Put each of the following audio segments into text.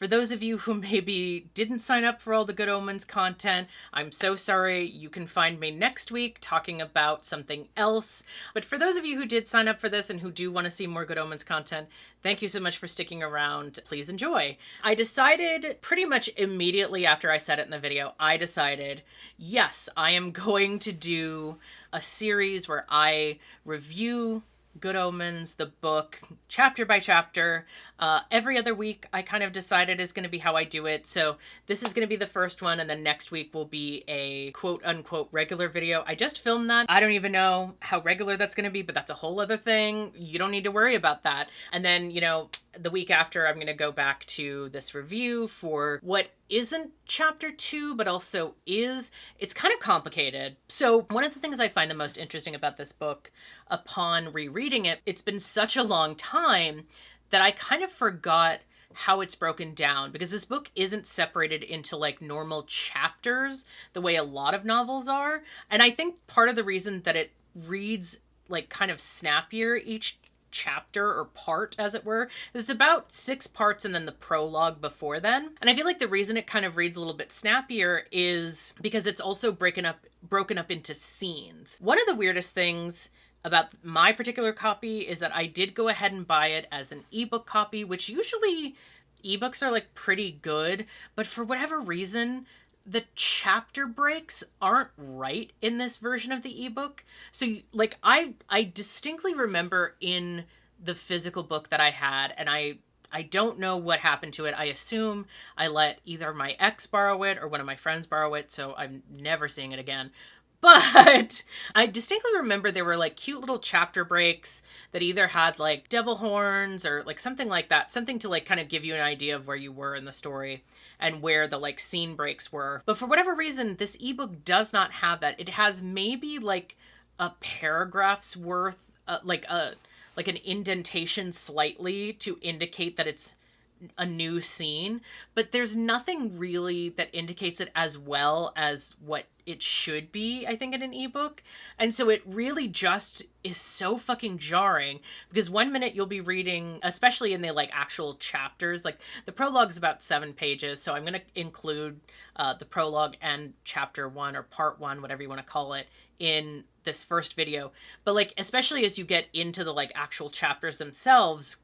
For those of you who maybe didn't sign up for all the Good Omens content, I'm so sorry. You can find me next week talking about something else. But for those of you who did sign up for this and who do want to see more Good Omens content, thank you so much for sticking around. Please enjoy. I decided pretty much immediately after I said it in the video, I decided, yes, I am going to do a series where I review Good Omens, the book, chapter by chapter. Every other week, I kind of decided is going to be how I do it. So this is going to be the first one, and then next week will be a quote-unquote regular video. I just filmed that. I don't even know how regular that's going to be, but that's a whole other thing. You don't need to worry about that. And then, you know, the week after, I'm going to go back to this review for what isn't chapter 2, but also is. It's kind of complicated. So one of the things I find the most interesting about this book upon rereading it, it's been such a long time that I kind of forgot how it's broken down, because this book isn't separated into like normal chapters the way a lot of novels are. And I think part of the reason that it reads like kind of snappier each chapter or part, as it were, it's about 6 parts and then the prologue before then. And I feel like the reason it kind of reads a little bit snappier is because it's also broken up into scenes. One of the weirdest things about my particular copy is that I did go ahead and buy it as an ebook copy, which usually ebooks are like pretty good, but for whatever reason, the chapter breaks aren't right in this version of the ebook. So like I distinctly remember in the physical book that I had, and I don't know what happened to it. I assume I let either my ex borrow it or one of my friends borrow it, so I'm never seeing it again. But I distinctly remember there were like cute little chapter breaks that either had like devil horns or like something like that, something to like kind of give you an idea of where you were in the story and where the like scene breaks were. But for whatever reason, this ebook does not have that. It has maybe like a paragraph's worth, like an indentation slightly to indicate that it's a new scene, but there's nothing really that indicates it as well as what it should be, I think, in an ebook. And so it really just is so fucking jarring, because one minute you'll be reading, especially in the like actual chapters, like the prologue's about 7 pages, so I'm going to include the prologue and chapter 1 or part 1, whatever you want to call it, in this first video. But like, especially as you get into the like actual chapters themselves,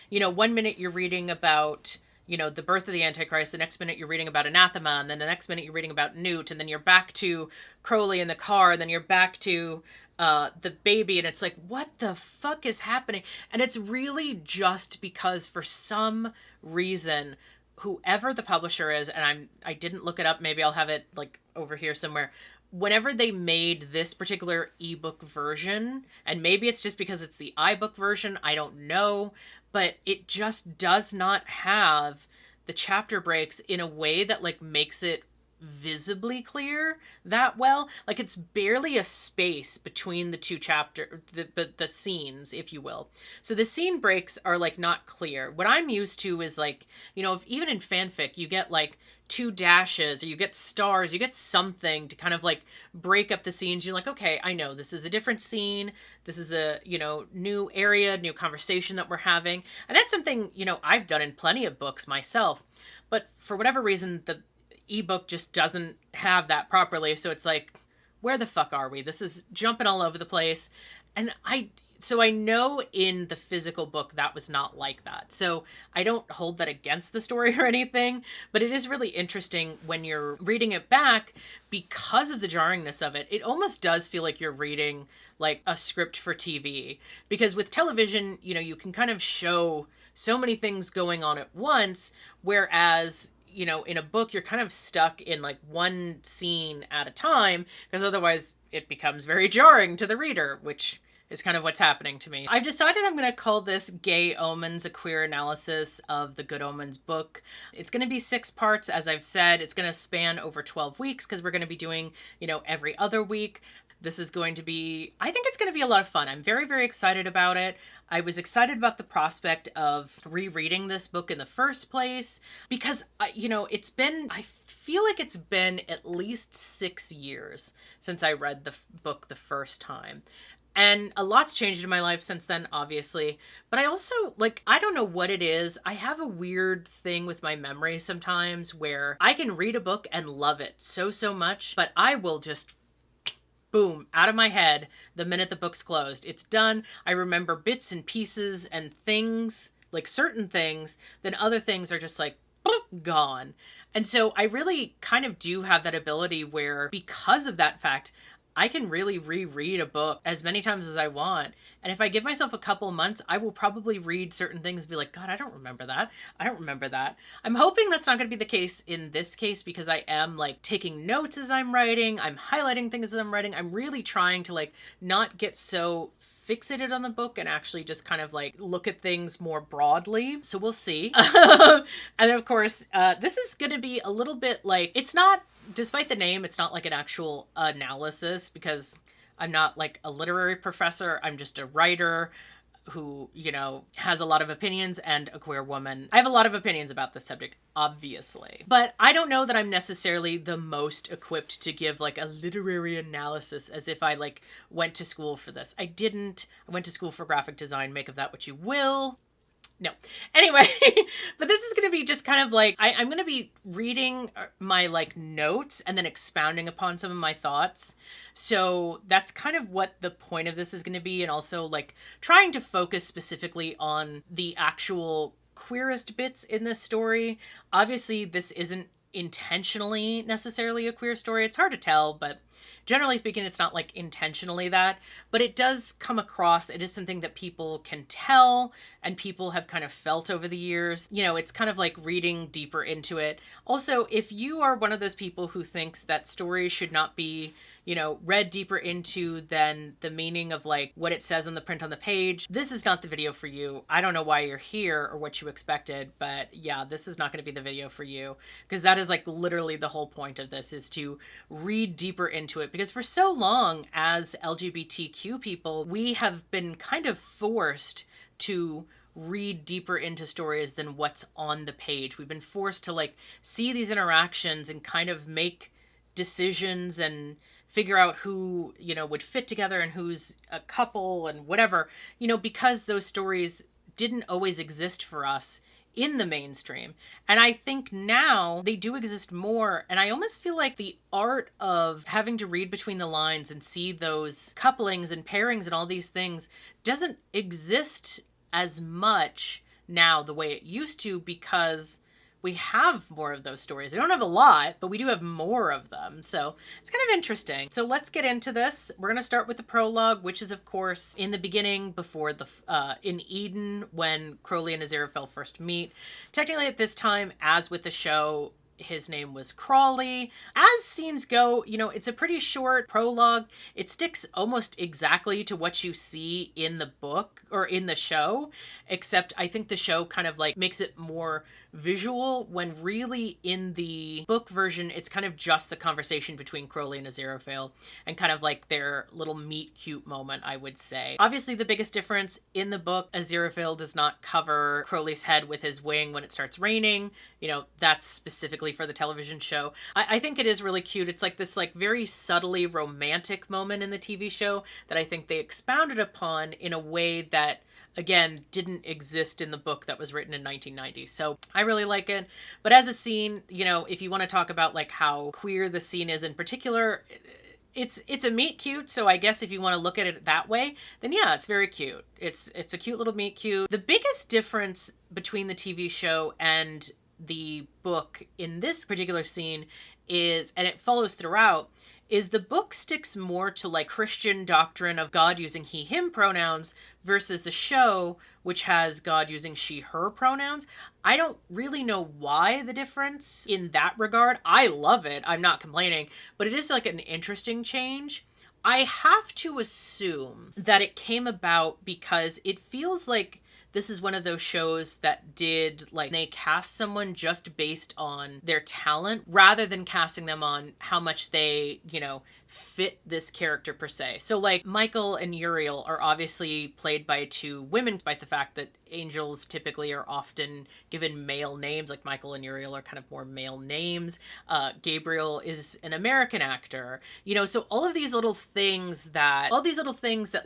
you know, one minute you're reading about, you know, the birth of the Antichrist, the next minute you're reading about anathema, and then the next minute you're reading about Newt, and then you're back to Crowley in the car, and then you're back to the baby, and it's like, what the fuck is happening? And it's really just because for some reason, whoever the publisher is, and I didn't look it up, maybe I'll have it like over here somewhere, whenever they made this particular ebook version, and maybe it's just because it's the iBook version, I don't know, but it just does not have the chapter breaks in a way that like makes it visibly clear that well. Like it's barely a space between the two the scenes, if you will. So the scene breaks are like not clear. What I'm used to is like, you know, if even in fanfic you get like 2 dashes or you get stars, you get something to kind of like break up the scenes. You're like, okay, I know this is a different scene. This is a, you know, new area, new conversation that we're having. And that's something, you know, I've done in plenty of books myself. But for whatever reason, the ebook just doesn't have that properly. So it's like, where the fuck are we? This is jumping all over the place. And so I know in the physical book that was not like that. So I don't hold that against the story or anything, but it is really interesting when you're reading it back because of the jarringness of it. It almost does feel like you're reading like a script for TV, because with television, you know, you can kind of show so many things going on at once, whereas, you know, in a book, you're kind of stuck in like one scene at a time, because otherwise it becomes very jarring to the reader, which is kind of what's happening to me. I've decided I'm going to call this Gay Omens, a queer analysis of the Good Omens book. It's going to be 6 parts, as I've said. It's going to span over 12 weeks because we're going to be doing, you know, every other week. This is going to be, I think it's going to be a lot of fun. I'm very, very excited about it. I was excited about the prospect of rereading this book in the first place because, you know, I feel like it's been at least 6 years since I read the book the first time. And a lot's changed in my life since then, obviously. But I also, like, I don't know what it is. I have a weird thing with my memory sometimes where I can read a book and love it so much, but I will just boom, out of my head the minute the book's closed. It's done. I remember bits and pieces and things, like certain things, then other things are just like, boop, gone. And so I really kind of do have that ability where, because of that fact, I can really reread a book as many times as I want. And if I give myself a couple months, I will probably read certain things and be like, God, I don't remember that. I don't remember that. I'm hoping that's not going to be the case in this case, because I am like taking notes as I'm writing. I'm highlighting things as I'm writing. I'm really trying to like not get so fixated on the book and actually just kind of like look at things more broadly. So we'll see. And of course, this is going to be a little bit like, it's not, despite the name, it's not like an actual analysis, because I'm not like a literary professor. I'm just a writer who, you know, has a lot of opinions, and a queer woman. I have a lot of opinions about this subject, obviously. But I don't know that I'm necessarily the most equipped to give like a literary analysis as if I like went to school for this. I didn't. I went to school for graphic design. Make of that what you will. No. Anyway, but this is going to be just kind of like, I'm going to be reading my like notes and then expounding upon some of my thoughts. So that's kind of what the point of this is going to be. And also like trying to focus specifically on the actual queerest bits in this story. Obviously, this isn't intentionally necessarily a queer story. It's hard to tell, but generally speaking, it's not like intentionally that, but it does come across. It is something that people can tell and people have kind of felt over the years. You know, it's kind of like reading deeper into it. Also, if you are one of those people who thinks that stories should not be, you know, read deeper into than the meaning of like what it says on the print on the page, this is not the video for you. I don't know why you're here or what you expected, but yeah, this is not going to be the video for you, because that is like literally the whole point of this, is to read deeper into it. Because for so long as LGBTQ people, we have been kind of forced to read deeper into stories than what's on the page. We've been forced to like see these interactions and kind of make decisions and figure out who, you know, would fit together and who's a couple and whatever, you know, because those stories didn't always exist for us in the mainstream. And I think now they do exist more. And I almost feel like the art of having to read between the lines and see those couplings and pairings and all these things doesn't exist as much now the way it used to, because we have more of those stories. We don't have a lot, but we do have more of them. So it's kind of interesting. So let's get into this. We're going to start with the prologue, which is, of course, in the beginning before the, in Eden, when Crowley and Aziraphale first meet. Technically at this time, as with the show, his name was Crawley. As scenes go, you know, it's a pretty short prologue. It sticks almost exactly to what you see in the book or in the show, except I think the show kind of like makes it more visual, when really in the book version, it's kind of just the conversation between Crowley and Aziraphale and kind of like their little meet cute moment, I would say. Obviously, the biggest difference in the book, Aziraphale does not cover Crowley's head with his wing when it starts raining. You know, that's specifically for the television show. I think it is really cute. It's like this like very subtly romantic moment in the TV show that I think they expounded upon in a way that, again, didn't exist in the book that was written in 1990. So I really like it. But as a scene, you know, if you want to talk about like how queer the scene is in particular, it's a meet cute. So I guess if you want to look at it that way, then yeah, it's very cute. It's a cute little meet cute. The biggest difference between the TV show and the book in this particular scene is, and it follows throughout, is the book sticks more to like Christian doctrine of God using he, him pronouns versus the show, which has God using she, her pronouns. I don't really know why the difference in that regard. I love it. I'm not complaining, but it is like an interesting change. I have to assume that it came about because it feels like this is one of those shows that did, like, they cast someone just based on their talent rather than casting them on how much they, you know, fit this character per se. So like Michael and Uriel are obviously played by two women, despite the fact that angels typically are often given male names. Like Michael and Uriel are kind of more male names. Gabriel is an American actor, you know, so all these little things that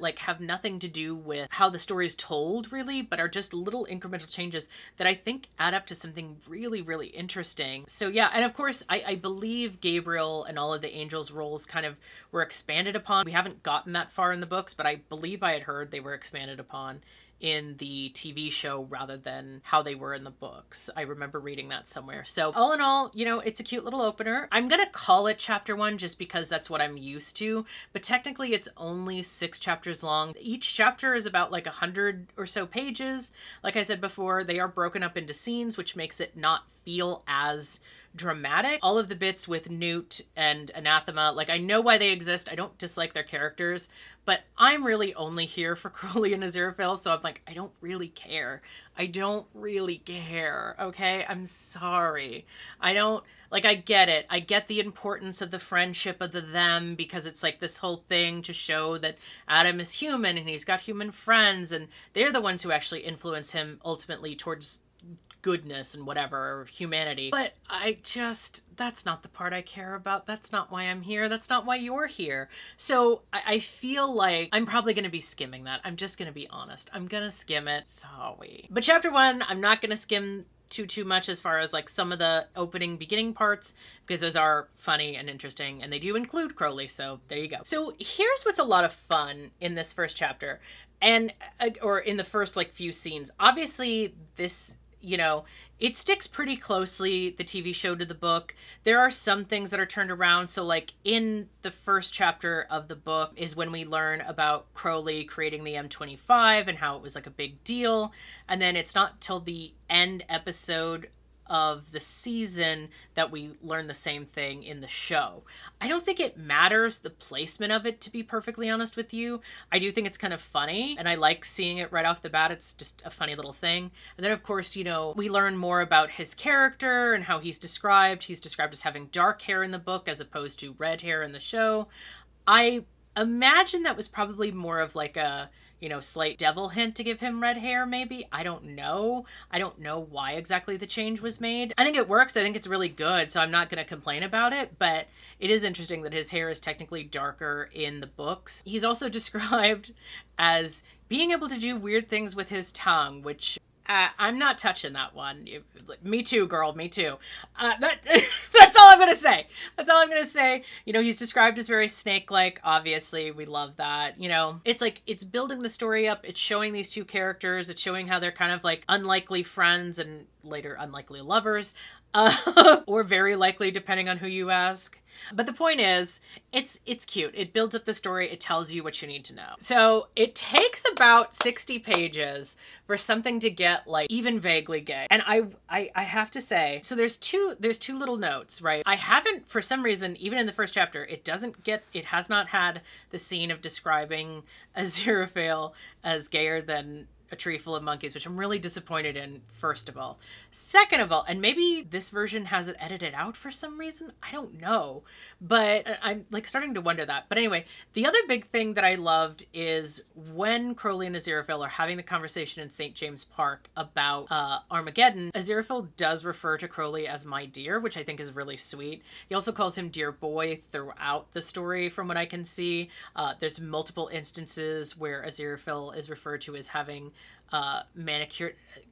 like have nothing to do with how the story is told really, but are just little incremental changes that I think add up to something really, really interesting. So yeah, and of course I believe Gabriel and all of the angels' roles kind of were expanded upon. We haven't gotten that far in the books, but I believe I had heard they were expanded upon in the TV show rather than how they were in the books. I remember reading that somewhere. So all in all, you know, it's a cute little opener. I'm gonna call it chapter 1 just because that's what I'm used to, but technically it's only 6 chapters long. Each chapter is about like 100 or so pages. Like I said before, they are broken up into scenes, which makes it not feel as dramatic. All of the bits with Newt and Anathema, like I know why they exist. I don't dislike their characters, but I'm really only here for Crowley and Aziraphale, so I'm like, I don't really care. I don't really care, okay? I'm sorry. I don't, like, I get it. I get the importance of the friendship of the them, because it's like this whole thing to show that Adam is human and he's got human friends, and they're the ones who actually influence him ultimately towards goodness and whatever, or humanity. But that's not the part I care about. That's not why I'm here. That's not why you're here. So I feel like I'm probably going to be skimming that. I'm just going to be honest. I'm going to skim it. Sorry. But chapter 1, I'm not going to skim too much as far as like some of the beginning parts, because those are funny and interesting, and they do include Crowley. So there you go. So here's what's a lot of fun in this first chapter, and or in the first like few scenes. Obviously this, you know, it sticks pretty closely, the TV show, to the book. There are some things that are turned around. So like in the first chapter of the book is when we learn about Crowley creating the M25 and how it was like a big deal. And then it's not till the end episode of the season that we learn the same thing in the show. I don't think it matters the placement of it, to be perfectly honest with you. I do think it's kind of funny, and I like seeing it right off the bat. It's just a funny little thing. And then of course, you know, we learn more about his character and how he's described. He's described as having dark hair in the book as opposed to red hair in the show. I imagine that was probably more of like a, you know, slight devil hint to give him red hair, maybe. I don't know. I don't know why exactly the change was made. I think it works. I think it's really good, so I'm not going to complain about it, but it is interesting that his hair is technically darker in the books. He's also described as being able to do weird things with his tongue, which I'm not touching that one. Me too, girl. Me too. That's all I'm going to say. That's all I'm going to say. You know, he's described as very snake-like. Obviously, we love that. You know, it's like, it's building the story up. It's showing these two characters. It's showing how they're kind of like unlikely friends and later unlikely lovers. Or very likely, depending on who you ask. But the point is, it's cute. It builds up the story. It tells you what you need to know. So it takes about 60 pages for something to get like even vaguely gay. And I have to say, so there's two little notes, right? I haven't, for some reason, even in the first chapter, it has not had the scene of describing Aziraphale as gayer than a tree full of monkeys, which I'm really disappointed in, first of all. Second of all, and maybe this version has it edited out for some reason, I don't know, but I'm like starting to wonder that. But anyway, the other big thing that I loved is when Crowley and Aziraphale are having the conversation in St. James Park about Armageddon, Aziraphale does refer to Crowley as my dear, which I think is really sweet. He also calls him dear boy throughout the story, from what I can see. There's multiple instances where Aziraphale is referred to as having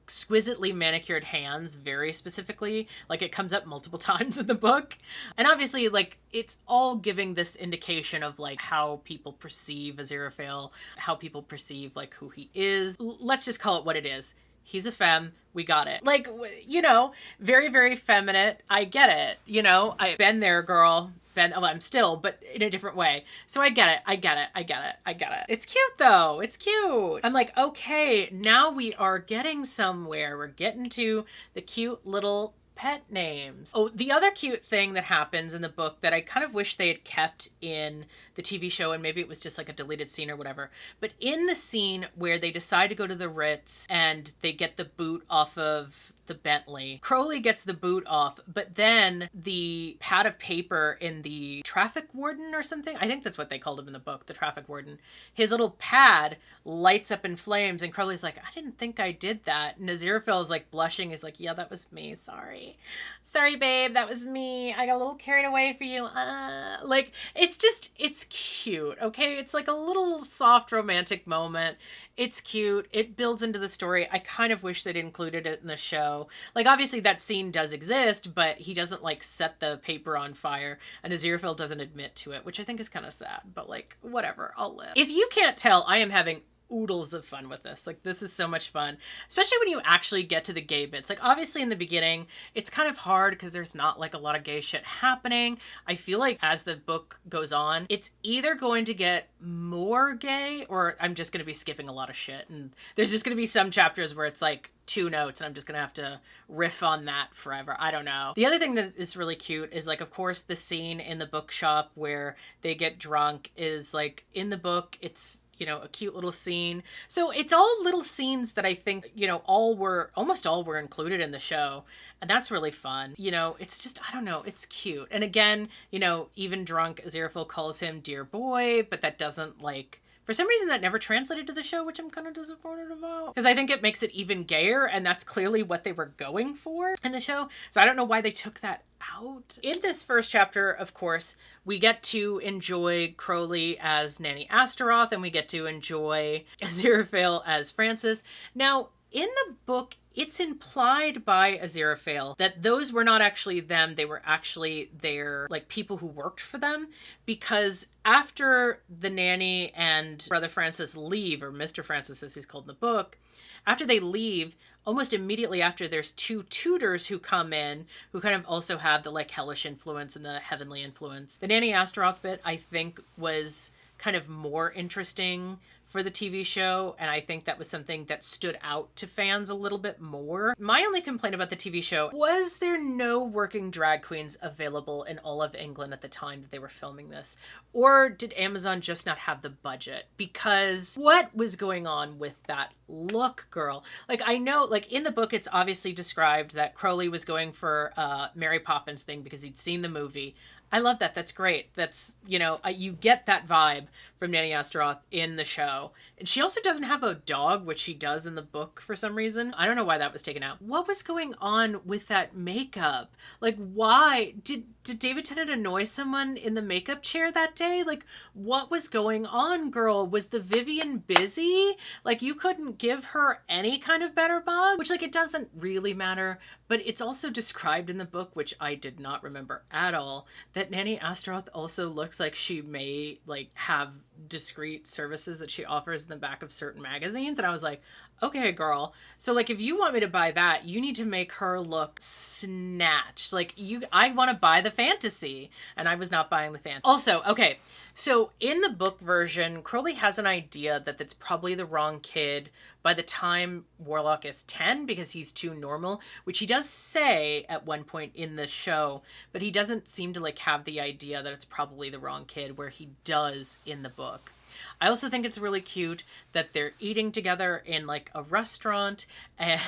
exquisitely manicured hands, very specifically. Like, it comes up multiple times in the book. And obviously, like, it's all giving this indication of like how people perceive Aziraphale, how people perceive like who he is. Let's just call it what it is. He's a femme. We got it. Like, you know, very, very feminine. I get it. You know, I've been there, girl. I'm still, but in a different way. So I get it. It's cute though. It's cute. I'm like, okay, now we are getting somewhere. We're getting to the cute little pet names. Oh, the other cute thing that happens in the book that I kind of wish they had kept in the TV show, and maybe it was just like a deleted scene or whatever, but in the scene where they decide to go to the Ritz and they get the boot off of the Bentley. Crowley gets the boot off, but then the pad of paper in the traffic warden or something, I think that's what they called him in the book, the traffic warden, his little pad lights up in flames, and Crowley's like, I didn't think I did that. And Aziraphale is like blushing. He's like, yeah, that was me. Sorry, babe. That was me. I got a little carried away for you. Like, it's cute. Okay. It's like a little soft romantic moment. It's cute. It builds into the story. I kind of wish they'd included it in the show. Like, obviously that scene does exist, but he doesn't like set the paper on fire, and Aziraphale doesn't admit to it, which I think is kind of sad, but like, whatever, I'll live. If you can't tell, I am having oodles of fun with this. Like, this is so much fun, especially when you actually get to the gay bits. Like, obviously in the beginning it's kind of hard because there's not like a lot of gay shit happening. I feel like as the book goes on, it's either going to get more gay or I'm just going to be skipping a lot of shit, and there's just going to be some chapters where it's like 2 notes and I'm just gonna have to riff on that forever. I don't know. The other thing that is really cute is, like, of course, the scene in the bookshop where they get drunk is like, in the book, it's, you know, a cute little scene. So it's all little scenes that I think, you know, almost all were included in the show. And that's really fun. You know, it's just, I don't know, it's cute. And again, you know, even drunk, Aziraphale calls him dear boy, but that doesn't, like, for some reason that never translated to the show, which I'm kind of disappointed about. Because I think it makes it even gayer, and that's clearly what they were going for in the show. So I don't know why they took that out. In this first chapter, of course, we get to enjoy Crowley as Nanny Ashtoreth, and we get to enjoy Aziraphale as Francis. Now, in the book, it's implied by Aziraphale that those were not actually them. They were actually their, like, people who worked for them, because after the nanny and Brother Francis leave, or Mr. Francis as he's called in the book, after they leave, almost immediately after, there's 2 tutors who come in who kind of also have the, like, hellish influence and the heavenly influence. The Nanny Ashtoreth bit, I think, was kind of more interesting for the TV show, and I think that was something that stood out to fans a little bit more. My only complaint about the TV show was there no working drag queens available in all of England at the time that they were filming this? Or did Amazon just not have the budget? Because what was going on with that look, girl? Like, I know, like, in the book it's obviously described that Crowley was going for Mary Poppins thing because he'd seen the movie. I love that. That's great. That's, you know, you get that vibe from Nanny Ashtoreth in the show. And she also doesn't have a dog, which she does in the book for some reason. I don't know why that was taken out. What was going on with that makeup? Like, why? Did David Tennant annoy someone in the makeup chair that day? Like, what was going on, girl? Was the Vivian busy? Like, you couldn't give her any kind of better bug? Which, like, it doesn't really matter. But it's also described in the book, which I did not remember at all, that Nanny Ashtoreth also looks like she may, like, have discreet services that she offers in the back of certain magazines. And I was like, okay, girl. So, like, if you want me to buy that, you need to make her look snatched. Like, I want to buy the fantasy. And I was not buying the fantasy. Also, okay, so in the book version, Crowley has an idea that that's probably the wrong kid by the time Warlock is 10 because he's too normal, which he does say at one point in the show, but he doesn't seem to, like, have the idea that it's probably the wrong kid, where he does in the book. I also think it's really cute that they're eating together in, like, a restaurant, and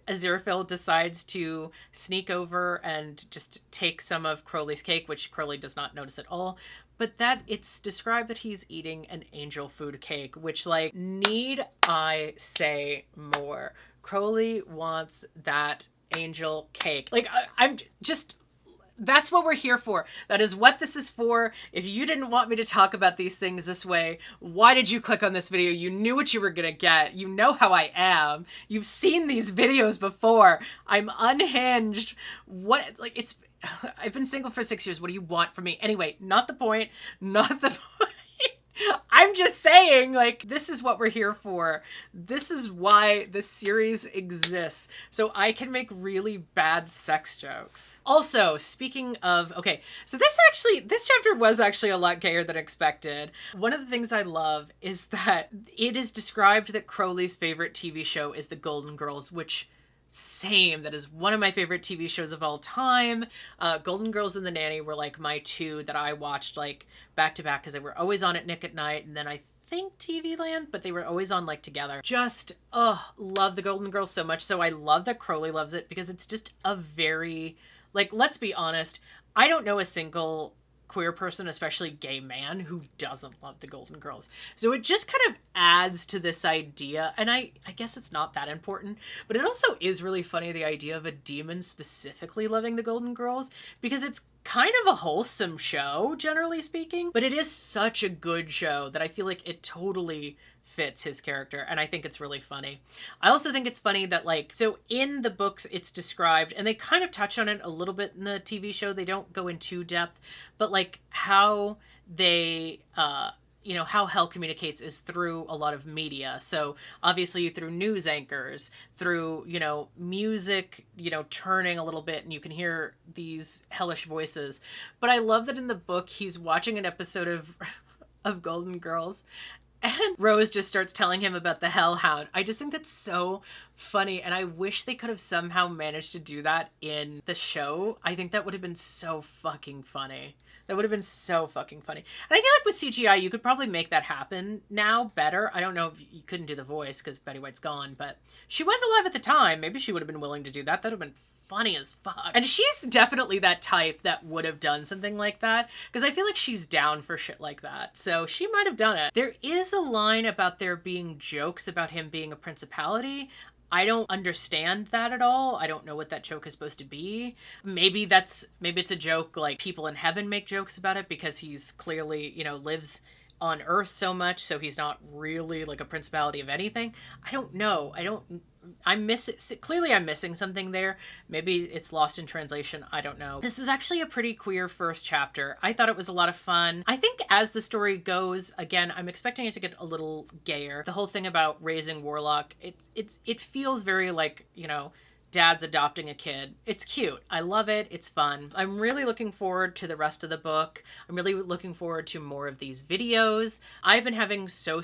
Aziraphale decides to sneak over and just take some of Crowley's cake, which Crowley does not notice at all. But that it's described that he's eating an angel food cake, which, like, need I say more? Crowley wants that angel cake. Like, I'm just, that's what we're here for. That is what this is for. If you didn't want me to talk about these things this way, why did you click on this video? You knew what you were gonna get. You know how I am. You've seen these videos before. I'm unhinged. What, like, it's, I've been single for 6 years. What do you want from me? Anyway, not the point. Not the point. I'm just saying, like, this is what we're here for. This is why this series exists. So I can make really bad sex jokes. Also, speaking of, okay, so this chapter was actually a lot gayer than expected. One of the things I love is that it is described that Crowley's favorite TV show is The Golden Girls, which, same. That is one of my favorite TV shows of all time. Golden Girls and The Nanny were, like, my 2 that I watched, like, back to back because they were always on at Nick at Night. And then I think TV Land, but they were always on like together. Just, love the Golden Girls so much. So I love that Crowley loves it because it's just a very, like, let's be honest, I don't know a single queer person, especially gay man, who doesn't love the Golden Girls. So it just kind of adds to this idea, and I guess it's not that important, but it also is really funny, the idea of a demon specifically loving the Golden Girls, because it's kind of a wholesome show, generally speaking, but it is such a good show that I feel like it totally fits his character, and I think it's really funny. I also think it's funny that, like, so in the books it's described, and they kind of touch on it a little bit in the TV show, they don't go into depth, but like how they how Hell communicates is through a lot of media. So obviously through news anchors, through, music, turning a little bit and you can hear these hellish voices. But I love that in the book he's watching an episode of Golden Girls and Rose just starts telling him about the Hellhound. I just think that's so funny, and I wish they could have somehow managed to do that in the show. I think that would have been so fucking funny. That would have been so fucking funny. And I feel like with CGI, you could probably make that happen now better. I don't know if you couldn't do the voice because Betty White's gone, but she was alive at the time. Maybe she would have been willing to do that. That would have been funny as fuck. And she's definitely that type that would have done something like that, because I feel like she's down for shit like that. So she might have done it. There is a line about there being jokes about him being a principality. I don't understand that at all. I don't know what that joke is supposed to be. Maybe it's a joke, like people in heaven make jokes about it because he's clearly, lives on Earth so much, so he's not really like a principality of anything. I don't know. Clearly I'm missing something there. Maybe it's lost in translation. I don't know. This was actually a pretty queer first chapter. I thought it was a lot of fun. I think as the story goes, again, I'm expecting it to get a little gayer. The whole thing about raising Warlock, it feels very like, dad's adopting a kid. It's cute. I love it. It's fun. I'm really looking forward to the rest of the book. I'm really looking forward to more of these videos. I've been having so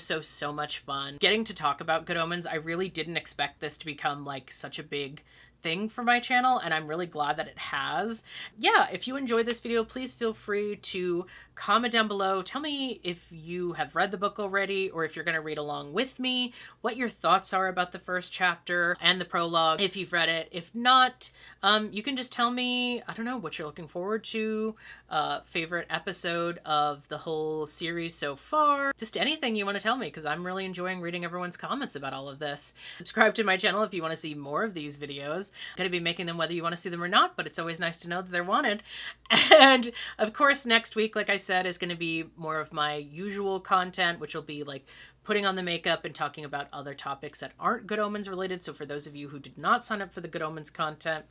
much fun getting to talk about Good Omens. I really didn't expect this to become like such a big thing for my channel, and I'm really glad that it has. Yeah, if you enjoyed this video, please feel free to comment down below. Tell me if you have read the book already, or if you're going to read along with me, what your thoughts are about the first chapter and the prologue, if you've read it. If not, you can just tell me, I don't know, what you're looking forward to, favorite episode of the whole series so far, just anything you want to tell me, because I'm really enjoying reading everyone's comments about all of this. Subscribe to my channel if you want to see more of these videos. I'm going to be making them whether you want to see them or not, but it's always nice to know that they're wanted. And of course, next week, like I said, is going to be more of my usual content, which will be like putting on the makeup and talking about other topics that aren't Good Omens related. So for those of you who did not sign up for the Good Omens content,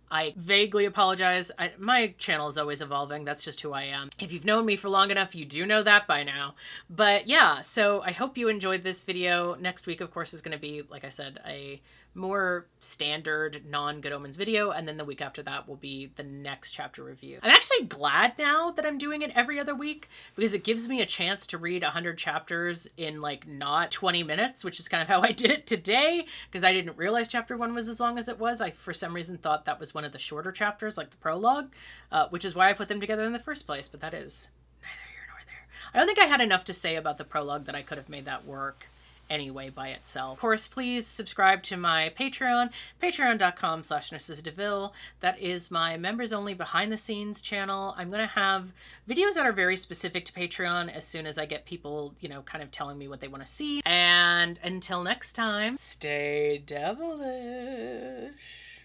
I vaguely apologize. My channel is always evolving. That's just who I am. If you've known me for long enough, you do know that by now. But yeah, so I hope you enjoyed this video. Next week, of course, is going to be, like I said, a more standard non-Good Omens video, and then the week after that will be the next chapter review. I'm actually glad now that I'm doing it every other week, because it gives me a chance to read 100 chapters in like not 20 minutes, which is kind of how I did it today, because I didn't realize chapter 1 was as long as it was. I for some reason thought that was one of the shorter chapters, like the prologue, which is why I put them together in the first place, but that is neither here nor there. I don't think I had enough to say about the prologue that I could have made that work anyway by itself. Of course, please subscribe to my Patreon, patreon.com/NarcissaDeVille. That is my members only behind the scenes channel. I'm going to have videos that are very specific to Patreon as soon as I get people, kind of telling me what they want to see. And until next time, stay devilish.